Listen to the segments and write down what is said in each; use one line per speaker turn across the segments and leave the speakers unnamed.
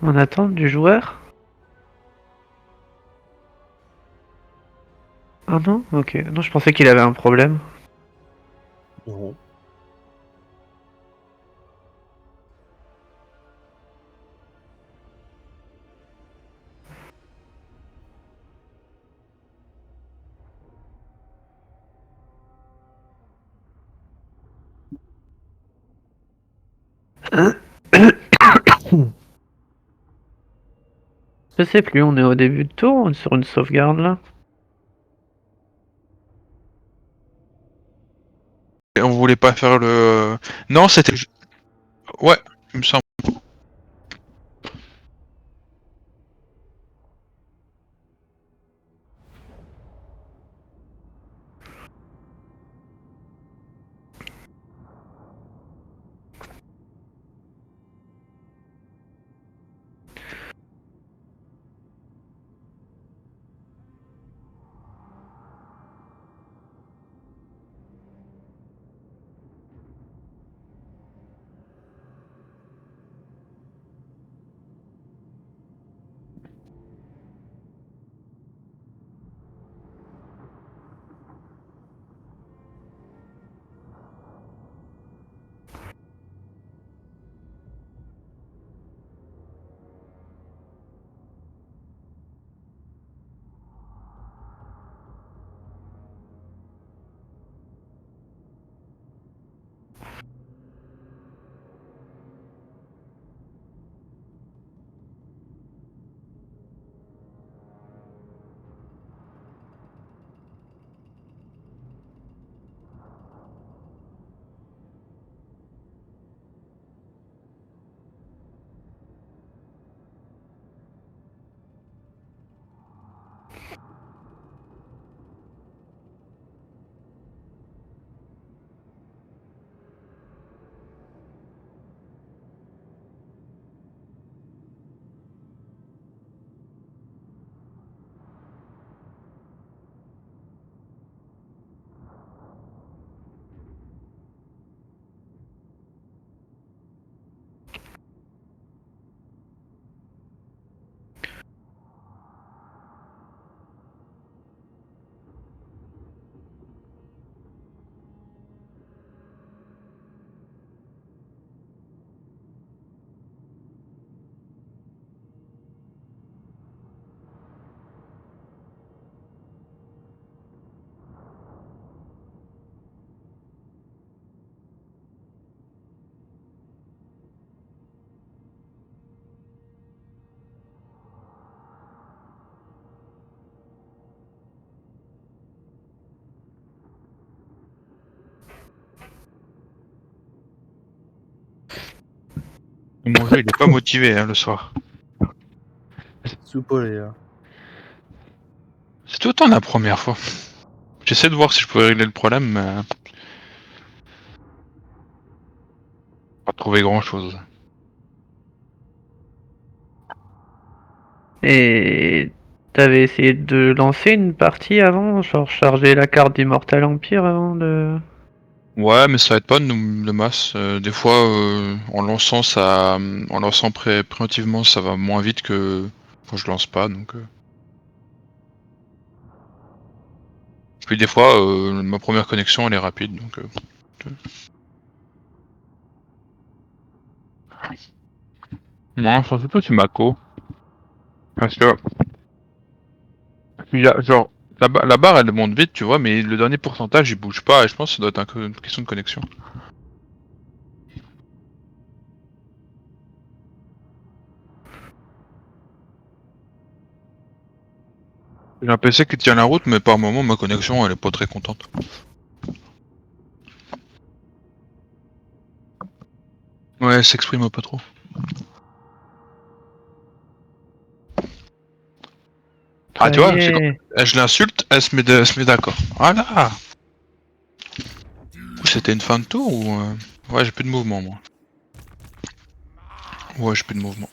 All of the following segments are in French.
En attente du joueur? Ah non? Ok. Non, je pensais qu'il avait un problème.
Non.
Je sais plus, on est au début de tour, on est sur une sauvegarde là.
Et on voulait pas faire le... Non, c'était... Ouais, il me semble. Mon jeu, il est pas motivé hein, le soir.
Soupolé, là.
C'était autant la première fois. J'essaie de voir si je peux régler le problème, mais... Pas trouvé grand chose.
Et t'avais essayé de lancer une partie avant, genre charger la carte d'Immortal Empire avant de...
Ouais, mais ça aide pas le masse. Des fois, en lançant préventivement, ça va moins vite que quand je lance pas, donc... Puis des fois, ma première connexion, elle est rapide, donc... Non, surtout toi, tu Mako. Parce que, genre, la barre, elle monte vite, tu vois, mais le dernier pourcentage, il bouge pas, et je pense que ça doit être une question de connexion. J'ai un PC qui tient la route, mais par moment, ma connexion, elle est pas très contente. Ouais, elle s'exprime pas trop. Ah,
Ça
tu
y
vois, c'est quand...
est.
je l'insulte, elle se met d'accord. Voilà. C'était une fin de tour ou... Ouais, j'ai plus de mouvement, moi. Ouais, j'ai plus de mouvement.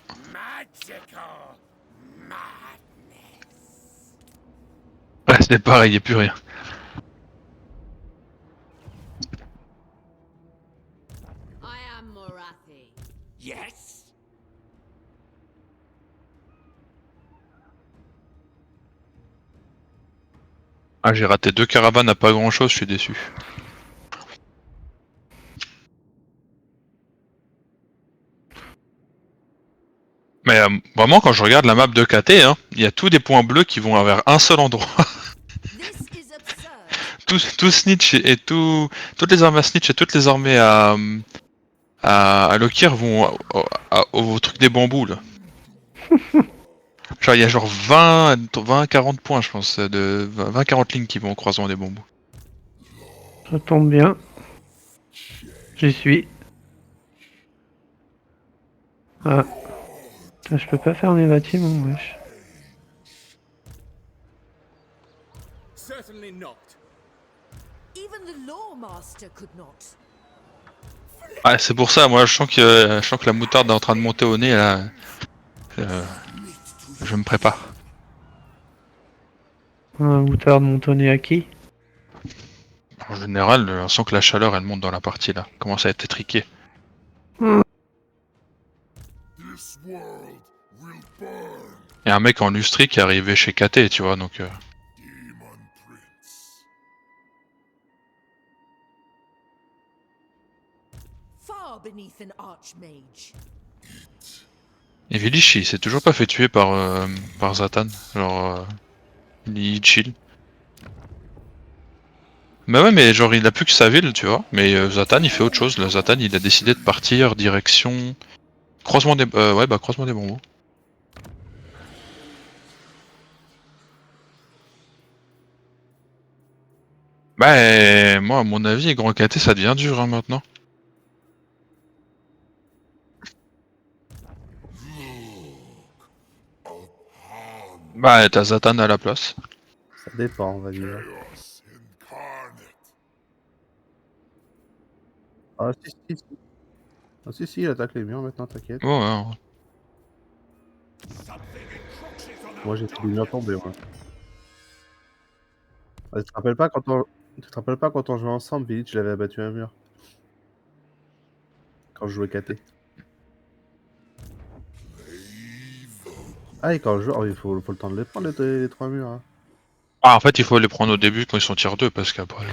Ouais, c'était pareil, y'a plus rien.
I am Morathi.
Yes?
Ah, j'ai raté 2 caravanes à pas grand chose, je suis déçu. Mais vraiment, quand je regarde la map de KT, hein, il y a tous des points bleus qui vont vers un seul endroit. Tout Snitch et toutes les armées à Snitch et toutes les armées à Lokir vont au truc des bambous là. Genre il y a genre 20-40 points je pense, de 20-40 lignes qui vont au croisement des bambous.
Ça tombe bien. J'y suis. Ah. Putain, je peux pas faire mes bâtiments, wesh.
Certainly not.
Even the Lawmaster could not.
Ah c'est pour ça, moi je sens que la moutarde est en train de monter au nez là. Je me prépare.
Un moutarde montonné à qui?
En général, on sent que la chaleur elle monte dans la partie là. Commence à être étriqué.
This world will burn.
Il y a un mec en lustri qui est arrivé chez KT, tu vois, donc...
Demon Prince.
Far beneath an archmage.
Et Vilish, il s'est toujours pas fait tuer par Zatan. Genre, il chill. Bah ouais, mais genre, il a plus que sa ville, tu vois. Mais Zatan, il fait autre chose. Là, Zatan, il a décidé de partir direction... Croisement des... croisement des bambous. Bah, moi, à mon avis, Grand KT, ça devient dur, hein, maintenant. Bah, t'as Zatan à la place.
Ça dépend, on va dire.
Chaos incarnate.
Ah si. Ah si, il attaque les murs maintenant, t'inquiète.
Ouais, ouais.
Moi j'ai fait des murs tomber, moi. Ah, tu te rappelles pas quand on jouait ensemble, Village, j'avais abattu un mur. Quand je jouais KT. Ah, et quand je joue, oh, il faut le temps de les prendre, les 3 murs. Hein.
Ah, en fait, il faut les prendre au début quand ils sont tier 2, parce qu'après...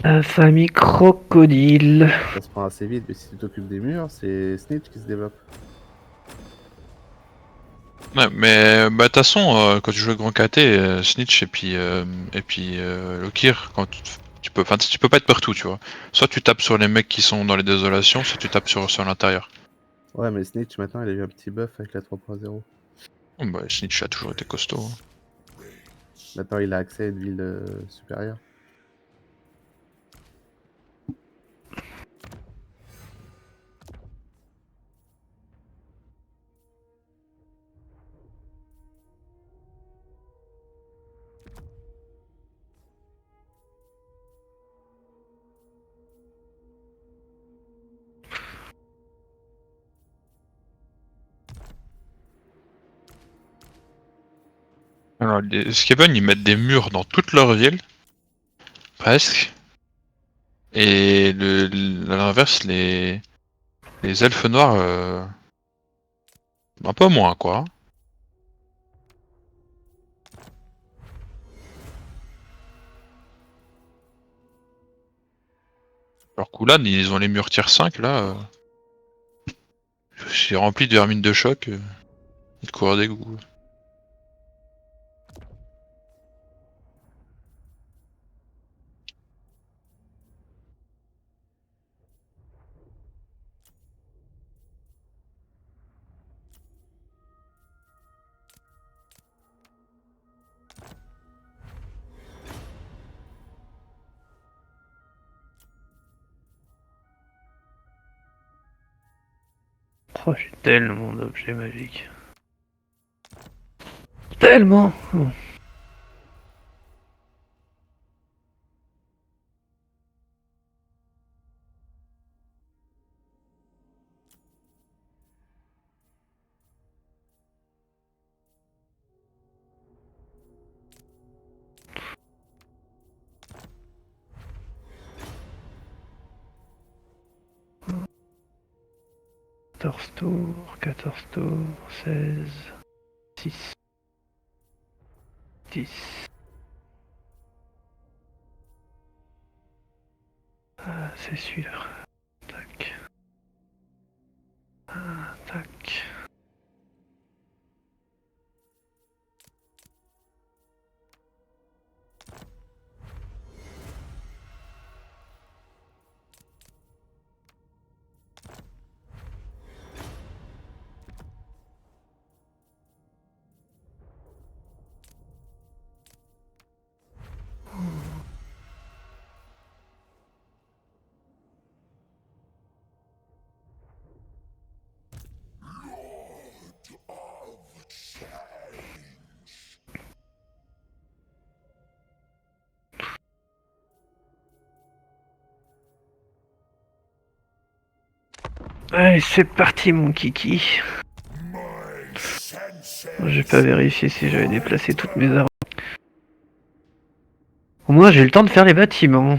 La famille crocodile.
Ça se prend assez vite, mais si tu t'occupes des murs, c'est Snitch qui se développe.
Ouais, mais bah de toute façon, quand tu joues à Grand KT, Snitch et puis Lokir, quand tu peux pas être partout, tu vois. Soit tu tapes sur les mecs qui sont dans les désolations, soit tu tapes sur l'intérieur.
Ouais, mais Snitch maintenant il a eu un petit buff avec la 3.0.
Oh, bah Snitch a toujours été costaud. Hein.
Maintenant il a accès à une ville supérieure.
Alors les Skaven ils mettent des murs dans toute leur ville, presque. Et à l'inverse, les elfes noirs, un peu moins quoi. Alors Kulan, ils ont les murs tier 5 là. C'est rempli de vermines de choc. Ils te courent des goûts.
Oh, j'ai tellement d'objets magiques. Tellement. Oh. Quatorze tours, 16, 6, 10. c'est sûr. Tac. Ah, tac. Allez, c'est parti mon kiki.
My senses
J'ai pas vérifié si j'avais déplacé toutes mes armes. Au moins j'ai eu le temps de faire les bâtiments.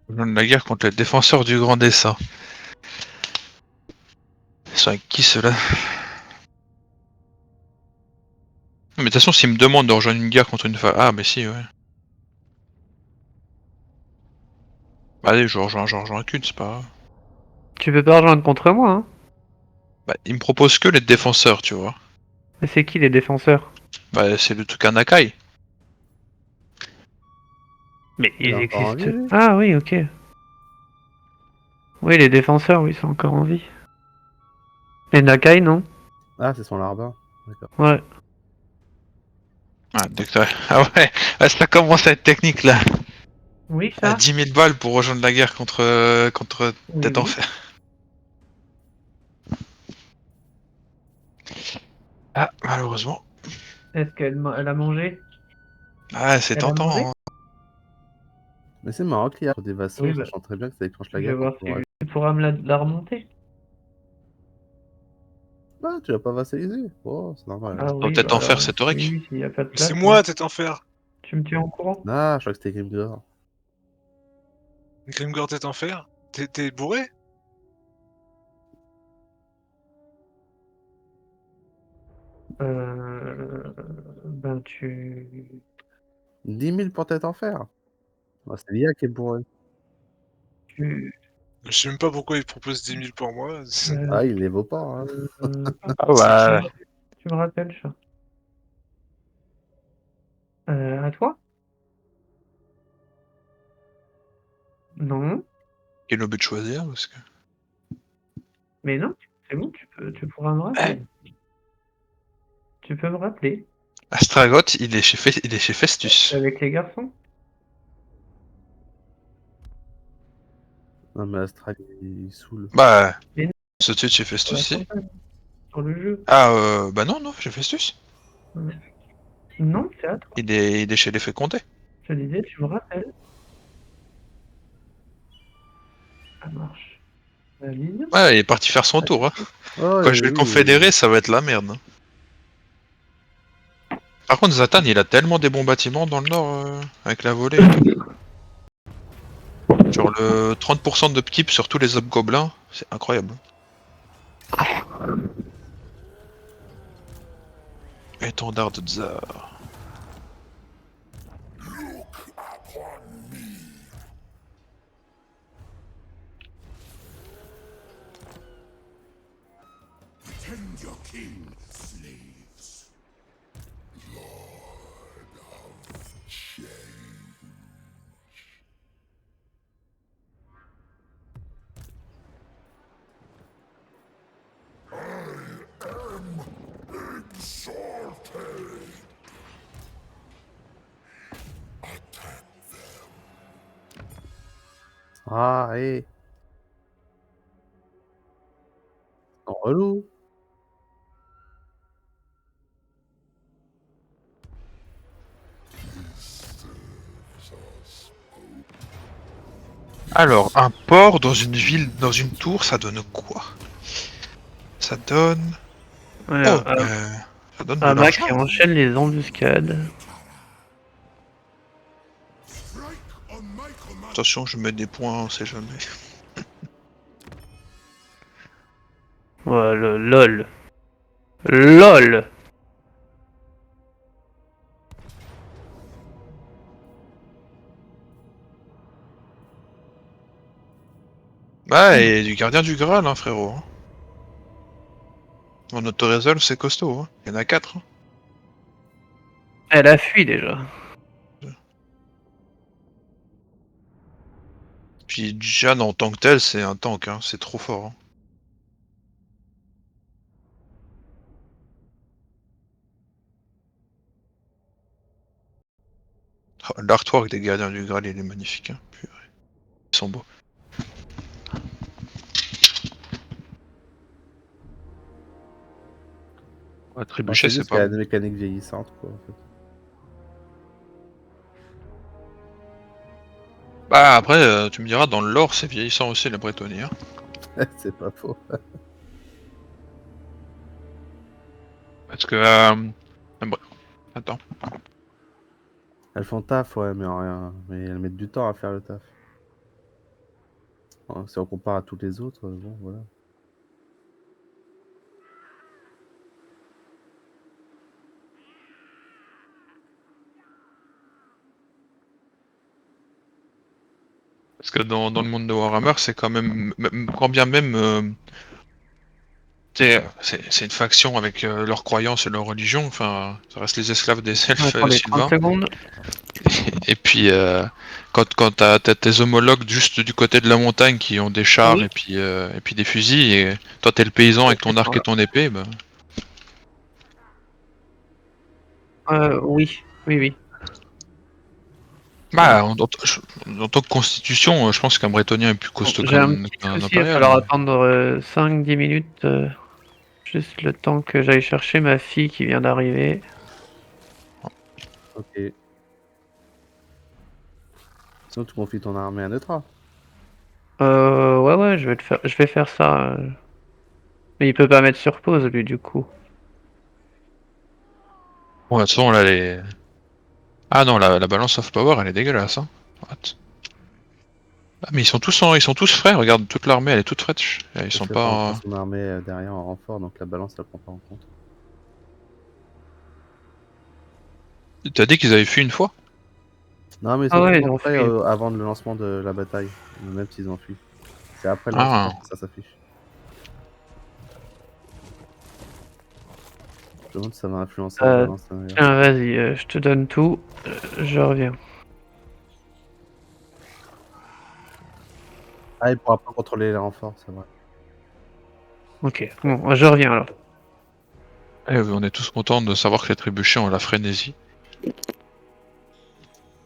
La guerre contre les défenseurs du Grand Dessin. Ils sont avec qui ceux-là? Mais de toute façon, s'ils me demandent de rejoindre une guerre contre une femme... Ah, mais si, ouais. Allez, je rejoins qu'une, c'est pas grave.
Tu peux pas rejoindre contre moi, hein.
Bah, ils me proposent que les défenseurs, tu vois.
Mais c'est qui les défenseurs?
Bah, c'est le Tukanakai.
Mais
Il
ils
est encore en
existent.
vie, lui
Ah oui, ok. Oui, les défenseurs, oui, ils sont encore en vie. Les Nakai, non?
Ah, c'est son larbin. D'accord.
Ouais.
Ah, ah ouais, ça commence à être technique là.
Oui,
À
ça?
10 000 balles pour rejoindre la guerre contre
Oui,
Tête
oui.
Enfer. Ah, malheureusement.
Est-ce qu'elle a mangé?
Ah, c'est
Elle a mangé?
tentant. Hein.
Mais c'est marrant qu'il y a des vassaux,
Oui, bah,
sachant très bien que ça déclenche la
je vais
guerre
voir
contre
si
le reste.
tu pourras me la remonter.
Ah, tu vas pas vassaliser. Oh, c'est normal.
Ah
Donc
oui,
Tête
bah
Enfer,
alors,
c'est
oui,
Torek.
oui, s'il n'y a pas de place,
C'est moi, Tête Enfer.
tu me tiens au courant?
Ah, je crois que c'était Grimgor.
Grimgor Tête Enfer. T'es bourré?
Ben tu...
10 000 pour tête en fer. Ah, c'est l'IA qui est bourré.
tu...
Je sais même pas pourquoi il propose 10 000 pour moi.
Ah, il les vaut pas, hein.
Ah ouais.
Tu me rappelles, chat. À toi? Non,
Quel est le but de choisir parce que...
mais non, c'est bon, tu pourras me rappeler. Tu peux me rappeler.
Astragoth, il est chez Festus.
Avec les garçons?
Non, mais Astral, il saoule.
Bah,
Mais non.
ce titre chez
Sur
Festus,
la
si.
campagne, sur le jeu.
Ah, bah non, chez Festus.
Non, c'est à toi.
Il est chez les Fécondés.
Je te disais, tu me rappelles. Ça marche. Valide.
Ouais, il est parti faire son tour. Hein.
Oh,
Quand je vais le confédérer, ça va être la merde. Hein. Par contre, Zatan, il a tellement des bons bâtiments dans le nord, avec la volée et tout. Genre le 30% d'upkeep sur tous les hobgoblins, c'est incroyable. Étendard de Tsar.
Tend your king, slaves. Lord of Change. I am exalted. Attack them.
Ah, hé. C'est relou.
Alors, un port dans une ville, dans une tour, ça donne quoi? Ça donne...
Alors,
Oh, ça donne de
un Mac
l'argent.
qui enchaîne les embuscades.
Strike on my command.
Attention, je mets des points, on sait jamais.
Ouais, le LOL. LOL.
Bah, et du gardien du Graal, hein, frérot. Hein. Mon auto-resolve, c'est costaud. Hein. Il y en a 4. Hein.
Elle a fui déjà.
Puis Jeanne en tant que tel, c'est un tank. Hein. C'est trop fort. Hein. Oh, l'artwork des gardiens du Graal, il est magnifique. Hein. Purée. Ils sont beaux. Ouais,
Bon,
trébucher,
c'est
c'est
juste qu'il
pas
y a
bon.
des mécaniques vieillissantes, quoi, en
Bah, après, tu me diras, dans le lore, c'est vieillissant aussi, la Bretonnie. Hein.
fait. C'est pas faux.
Parce que. Attends.
Elles font taf, ouais, mais rien. Mais elles mettent du temps à faire le taf. Bon, si on compare à tous les autres, bon, voilà.
Parce que dans le monde de Warhammer, c'est quand même. Quand bien même. C'est une faction avec leurs croyances et leur religion. Enfin, ça reste les esclaves des elfes
Attendez 30
sylvains.
secondes.
Et puis, quand t'as tes homologues juste du côté de la montagne qui ont des chars
Oui.
et puis des fusils, et toi t'es le paysan avec ton arc et ton épée, bah.
Oui. Oui, oui.
Bah, en tant que constitution, je pense qu'un bretonien est plus
Bon,
costaud
j'ai un
qu'un
petit souci, il va
impérial.
falloir
Mais...
attendre 5-10 minutes. Juste le temps que j'aille chercher ma fille qui vient d'arriver.
Ok. Sinon, tu confies ton armée à Neutra.
Ouais, je vais faire ça. Mais il peut pas mettre sur pause, lui, du coup.
Bon, de toute façon, là, les... Ah non, la balance of power, elle est dégueulasse, hein. What? Ah, mais ils sont tous frais, regarde, toute l'armée, elle est toute fraîche. Ils
Parce
sont
que on prend
pas...
son armée derrière en renfort, donc la balance, elle prend pas en compte.
T'as dit qu'ils avaient fui une fois?
Non, mais ils
Ah
sont
ouais, ils
toujours
ont
prêts
fui.
avant le lancement de la bataille, même s'ils ont fui. C'est après le lancement
Ah,
que ça s'affiche. Je me demande si ça va influencer la
Euh,
balance derrière.
Tiens, vas-y, je te donne tout. Je reviens.
Ah, il pourra pas contrôler les renforts, c'est vrai.
Ok, bon, je reviens alors.
on est tous contents de savoir que les trébuchets ont la frénésie.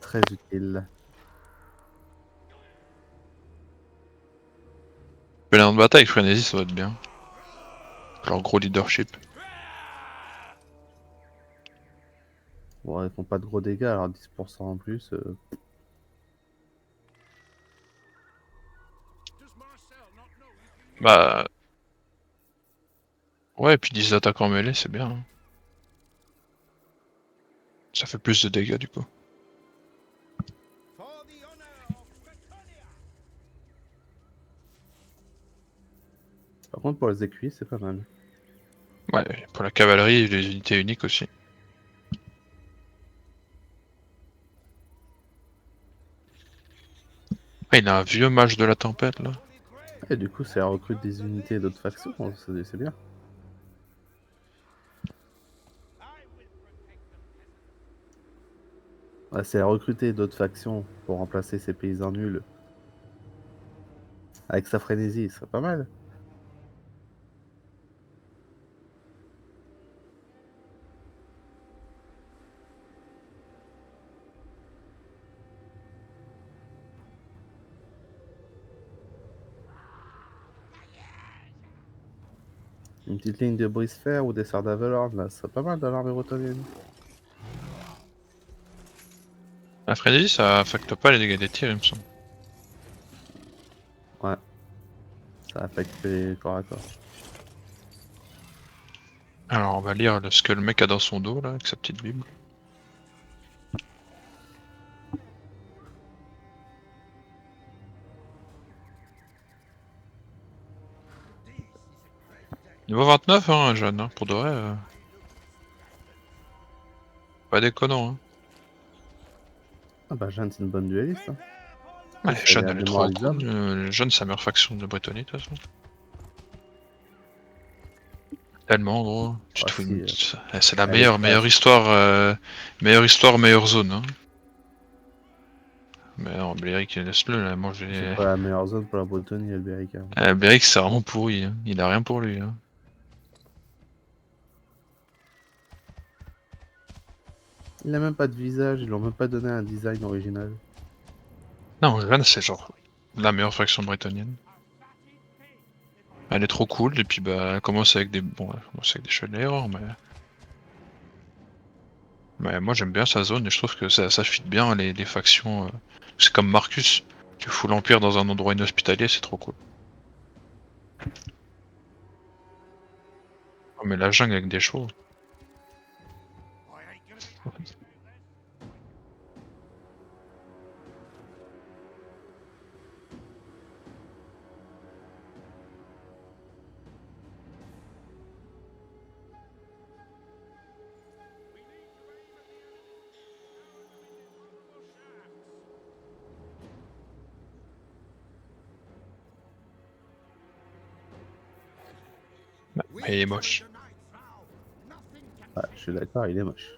Très utile.
Mais dans de bataille avec frénésie, ça va être bien. Leur gros leadership.
Bon, ils font pas de gros dégâts, alors 10% en plus.
Bah... Ouais, et puis 10 attaques en mêlée, c'est bien. Hein. Ça fait plus de dégâts, du coup.
Par contre, pour les écuyers, c'est pas mal.
Ouais, pour la cavalerie et les unités uniques aussi. Ah, il a un vieux mage de la tempête, là.
Et du coup, ça recrute des unités d'autres factions, c'est bien. Ouais, c'est recruter d'autres factions pour remplacer ces paysans nuls. Avec sa frénésie, ce serait pas mal. Une petite ligne de brise-fer ou des sorts d'Avelorn, là, ce serait pas mal dans l'armée bretonnienne.
La frénésie, ça affecte pas les dégâts des tirs, il me semble.
Ouais, ça affecte les corps à corps.
Alors, on va lire ce que le mec a dans son dos, là, avec sa petite bible. Niveau 29, hein, jeune, hein, pour de vrai. Pas déconnant, hein.
Ah bah Jeanne, c'est une bonne dueliste. Hein.
Ouais,
Plus,
Jeanne,
est
elle est trop
démoralisable.
cool. Jeanne, c'est la meilleure faction de Bretonnie, de toute façon. Tellement, gros. Tu
Ah,
te fous
si,
c'est la
elle est
meilleure
classe.
histoire, meilleure zone, hein. Mais non, Béric, laisse-le, là, moi
C'est
j'ai...
pas la meilleure zone pour la Bretonnie, Albéric. Hein.
Béric, c'est vraiment pourri, hein. Il a rien pour lui, hein.
Il a même pas de visage, ils lui ont même pas donné un design original.
Non, Jeanne, c'est genre la meilleure faction bretonnienne. Elle est trop cool, et puis bah, elle commence avec des... Bon, elle commence avec des cheveux de l'erreur, mais moi j'aime bien sa zone, et je trouve que ça fit bien les factions. C'est comme Marcus. Tu fous l'Empire dans un endroit inhospitalier, c'est trop cool. Oh, mais la jungle avec des chevaux. Mais il est moche.
Ouais, je suis d'accord, il est moche.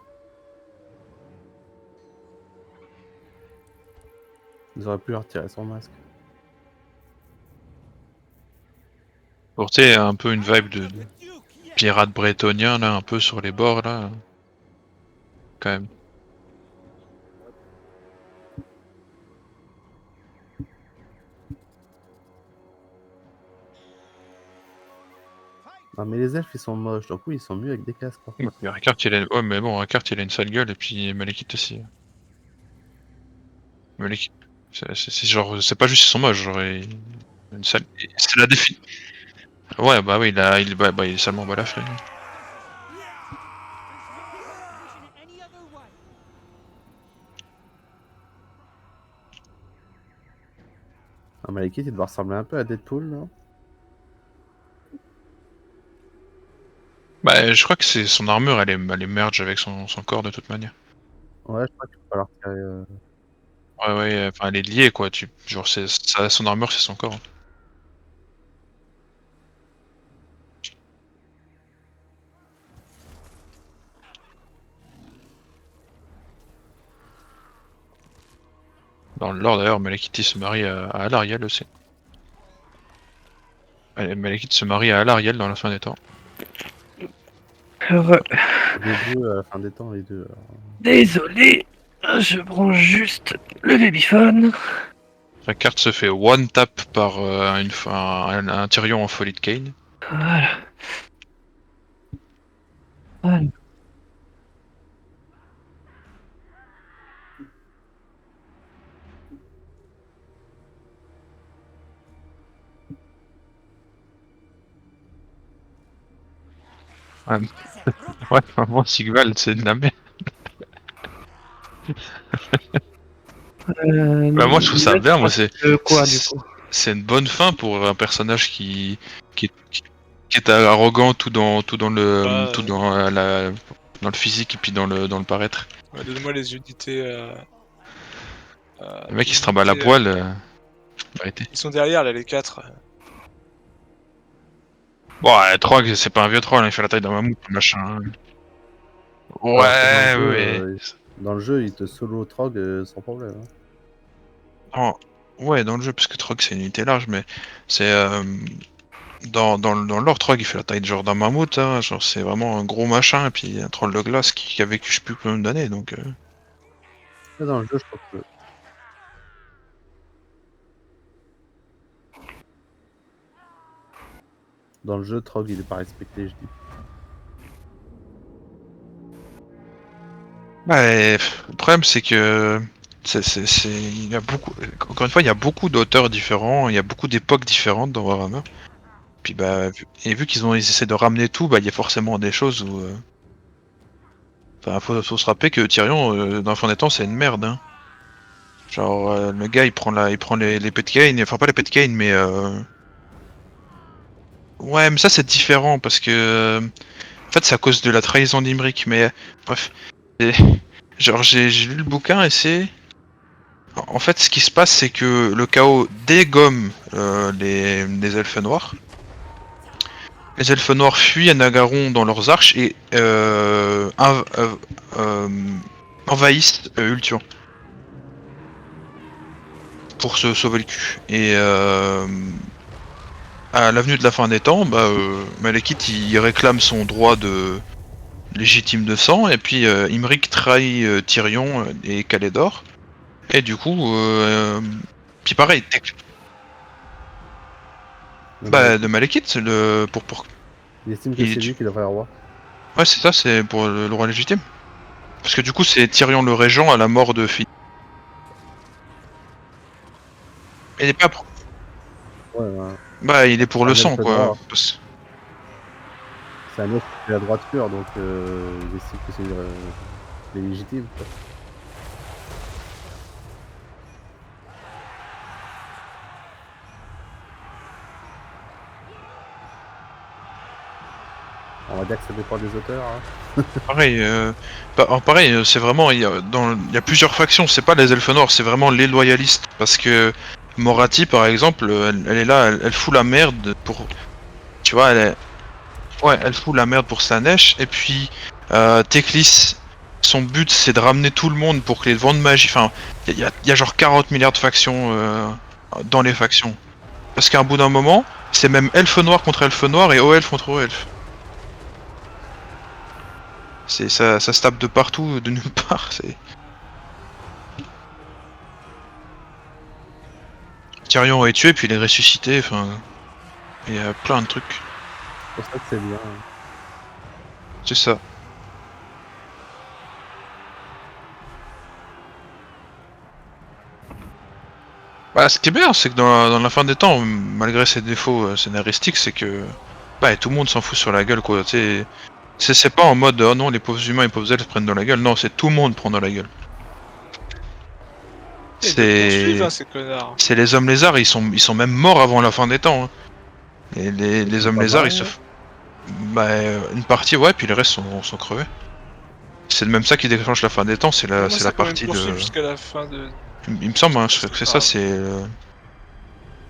Ils auraient pu lui retirer son masque.
Pour tu sais, un peu une vibe de pirate bretonien, là, un peu sur les bords, là. Quand même.
Non mais les elfes ils sont moches, donc oui ils sont mieux avec des casques par contre.
Mais Ricard, il a... Ouais, mais bon, Ricard, il a une sale gueule, et puis Malekith aussi. Malekith, c'est genre... C'est pas juste ils sont moches, genre... Une sale... C'est la défi... Ouais, bah oui, il est salement balafré.
Ah Malekith il doit ressembler un peu à Deadpool non?
Bah, je crois que c'est son armure, elle est merge avec son corps de toute manière.
Ouais je crois qu'il faut pas leur retirer...
Ouais, ouais, enfin, elle est liée, quoi. Genre, son armure, c'est son corps. Dans le lore, d'ailleurs, Malekith se marie à Alarielle aussi. Malekith se marie à Alarielle dans la fin des temps.
Heureux.
Les deux à la fin des temps les deux. Alors.
Désolé, je branche juste le babyphone.
La carte se fait one tap par un Tyrion en folie de Kane.
Voilà. Voilà.
Ouais, ouais, moi, Sigval, c'est de la merde. Bah, moi, je trouve ça bien, moi, c'est.
Quoi, du coup?
C'est une bonne fin pour un personnage qui, qui est arrogant
Bah,
dans le physique et puis dans le paraître.
ouais, donne-moi les unités.
Le mec
les
il se trimballe à
unités,
poil, arrêtez.
Ils sont derrière là, les 4.
Bon, Trog, c'est pas un vieux troll, hein, il fait la taille d'un mammouth, machin. Hein. Ouais, ouais.
Dans le jeu il te solo Trog sans problème. Hein.
Ouais, dans le jeu, parce que Trog c'est une unité large, mais c'est. Dans le lore, Trog il fait la taille de genre d'un mammouth, hein, genre c'est vraiment un gros machin, et puis un troll de glace qui a vécu je sais plus combien d'années, donc.
Là, dans le jeu je crois que... Dans le jeu Trog il est pas respecté je dis.
Ouais, le problème c'est que il y a beaucoup, encore une fois, il y a beaucoup d'auteurs différents, il y a beaucoup d'époques différentes dans Warhammer. Puis bah, vu ils essaient de ramener tout, bah il y a forcément des choses où, enfin, faut se rappeler que Tyrion, dans le fond des temps, c'est une merde. Hein. Genre, le gars, il prend les Petkane, enfin pas les Petkane, mais Ouais, mais ça c'est différent parce que en fait c'est à cause de la trahison d'Imric. Mais bref, Et- genre j'ai lu le bouquin et c'est en fait ce qui se passe c'est que le chaos dégomme les elfes noirs. Les elfes noirs fuient à Nagaron dans leurs arches et euh, envahissent Ulthuan pour se sauver le cul. Et à l'avenue de la fin des temps, Malekith il réclame son droit de légitime de sang et puis Imric trahit Tyrion et Calédor. Et du coup, puis pareil, de Malekith,
Il estime que
il-
c'est lui qui devrait être roi.
ouais c'est ça, c'est pour le roi légitime. Parce que du coup c'est Tyrion le régent à la mort de Philippe. Il est pas pour...
Ouais, ouais.
Bah il est pour le
Un
sang
elfe
quoi.
noir.
Parce-
C'est un autre qui est la droiture, donc il estime que c'est légitime. Quoi. On va dire que ça dépend des auteurs. Hein.
Pareil, pareil, c'est vraiment il y a plusieurs factions. C'est pas les elfes noirs, c'est vraiment les loyalistes. Parce que Moratti par exemple, elle est là, elle fout la merde pour, tu vois, ouais, elle fout la merde pour Slanesh. Et puis Teclis, son but c'est de ramener tout le monde pour que les vents de magie. Enfin, il y a genre 40 milliards de factions dans les factions. Parce qu'à un bout d'un moment, c'est même elfe noir contre elfe noir et haut elfe contre haut elfe. Ça se tape de partout, de nulle part. Tyrion est tué puis il est ressuscité. Enfin, il y a plein de trucs.
C'est pour ça que c'est bien. Hein.
C'est ça. Bah, ce qui est bien, c'est que dans la fin des temps, malgré ses défauts scénaristiques, c'est que tout le monde s'en fout sur la gueule, quoi. C'est pas en mode oh non, les pauvres humains et les pauvres elfes prennent dans la gueule. Non, c'est tout le monde prend dans la gueule.
Ils te poursuivent, hein,
C'est
ces connards.
c'est les hommes lézards, ils sont même morts avant la fin des temps. Hein. Et les hommes
pas
lézards,
mal,
ils se
ouais.
une partie ouais, puis les restes sont crevés. C'est même ça qui déclenche la fin des temps, c'est
Moi,
la
ça quand même
partie de.
poursuivre jusqu'à la fin de.
Il me semble, hein, je crois que c'est ça,
Ah.
c'est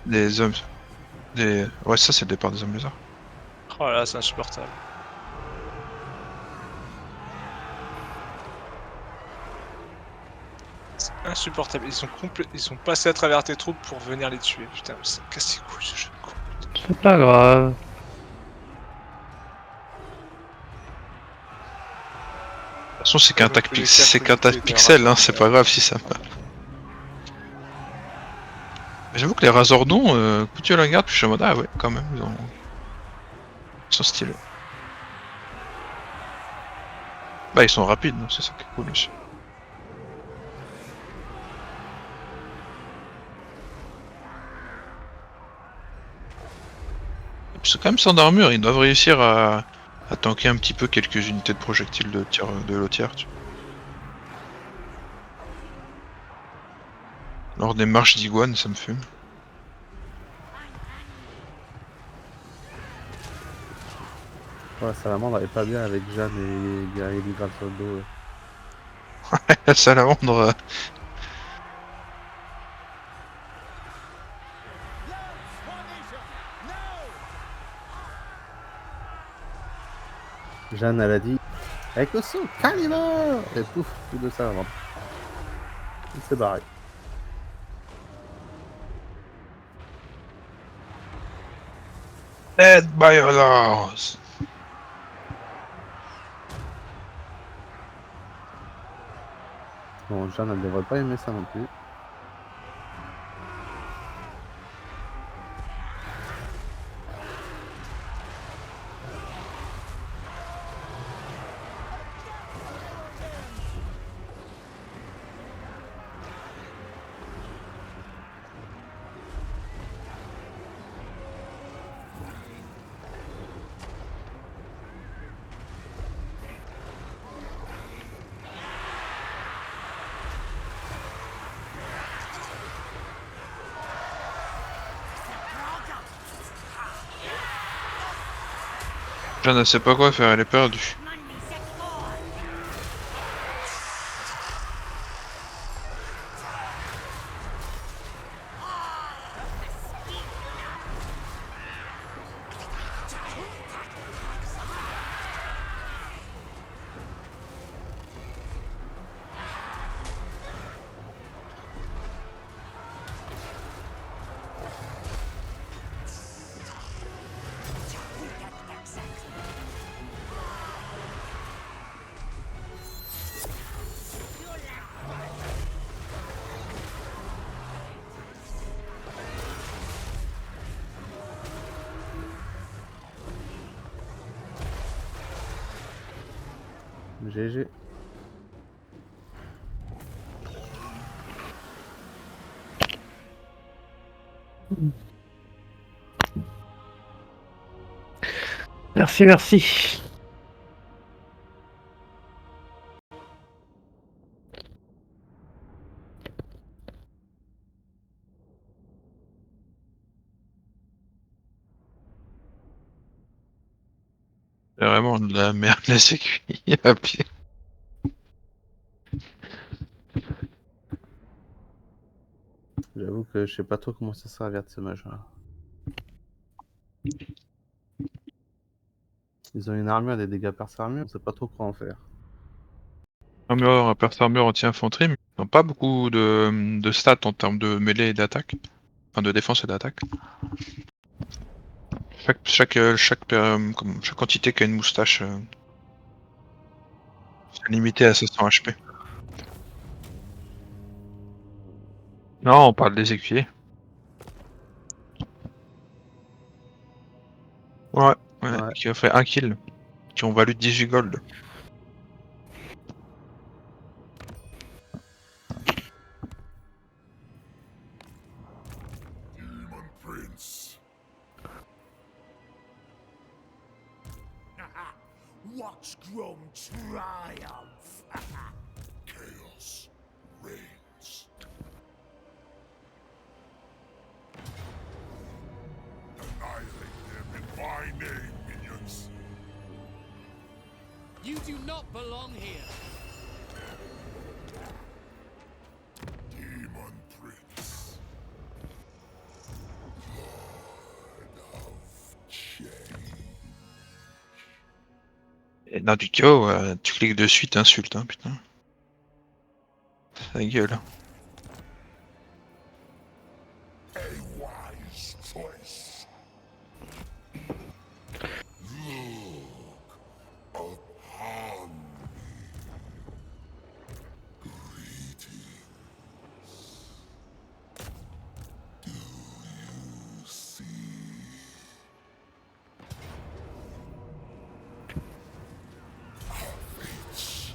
des hommes. Ouais, ça c'est le départ des hommes lézards.
Oh là, c'est insupportable. C'est insupportable. Ils sont passés à travers tes troupes pour venir les tuer. Putain, mais ça casse les couilles ce jeu de con.
C'est pas grave.
De toute façon, c'est qu'un
Ouais,
tac
donc, les
c'est
cartes
qu'un
unités
tac
de
pixel, hein,
Razor,
c'est pas grave si ça meurt. Mais j'avoue que les Razordons, coup tu la garde, puis je suis en mode ah ouais, quand même, ils sont stylés. Bah, ils sont rapides, hein, c'est ça qui est cool aussi. C'est quand même sans armure, ils doivent réussir à tanker un petit peu quelques unités de projectiles de tir de l'eau-tiers. Lors des marches d'iguane, ça me fume.
Ouais, Salamandre elle est pas bien avec Jeanne et les guerriers du grave sur le dos.
La salamandre.
Jeanne, elle a dit avec le saut, Calibur et pouf, plus de Salamandre. Il s'est barré.
Dead by Allahs.
Bon, Jeanne, elle devrait pas aimer ça non plus.
Je ne sais pas quoi faire, elle est perdue.
GG.
Merci, merci.
C'est vraiment de la merde, la sécu. À pied.
J'avoue que je sais pas trop comment ça servir de ce machin. Ils ont une armure, des dégâts par armure, on sait pas trop quoi en faire.
Armure, perce armure anti-infanterie, mais ils n'ont pas beaucoup de stats en termes de mêlée et d'attaque. Enfin, de défense et d'attaque. Chaque entité qui a une moustache, c'est limité à 500 HP. Non, on parle des écuyers. Ouais,
Ouais.
qui a fait 1 kill, qui ont valu 18 gold.
Demon Prince. Watch Grom triumph. Chaos reigns. Annihilate them in my name, minions.
You do not belong here.
Demon Prince. Lord of Change.
Et dans du chaos, tu cliques dessus, t'insultes, hein, putain. Ça gueule.
A wise choice. Look upon me. Greetings. Do you see? Our fates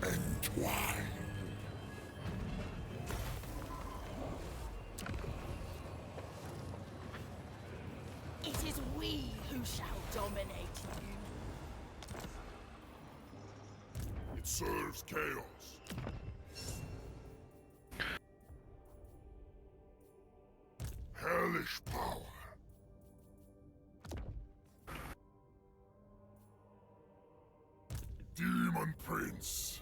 entwine.
It is we who shall dominate you.
It serves chaos. Hellish power. Demon Prince.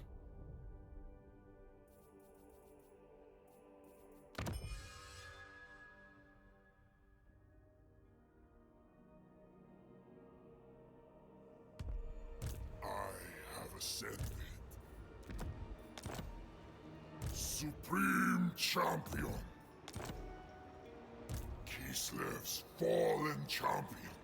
I have ascended. Supreme Champion. Kislev's fallen champion.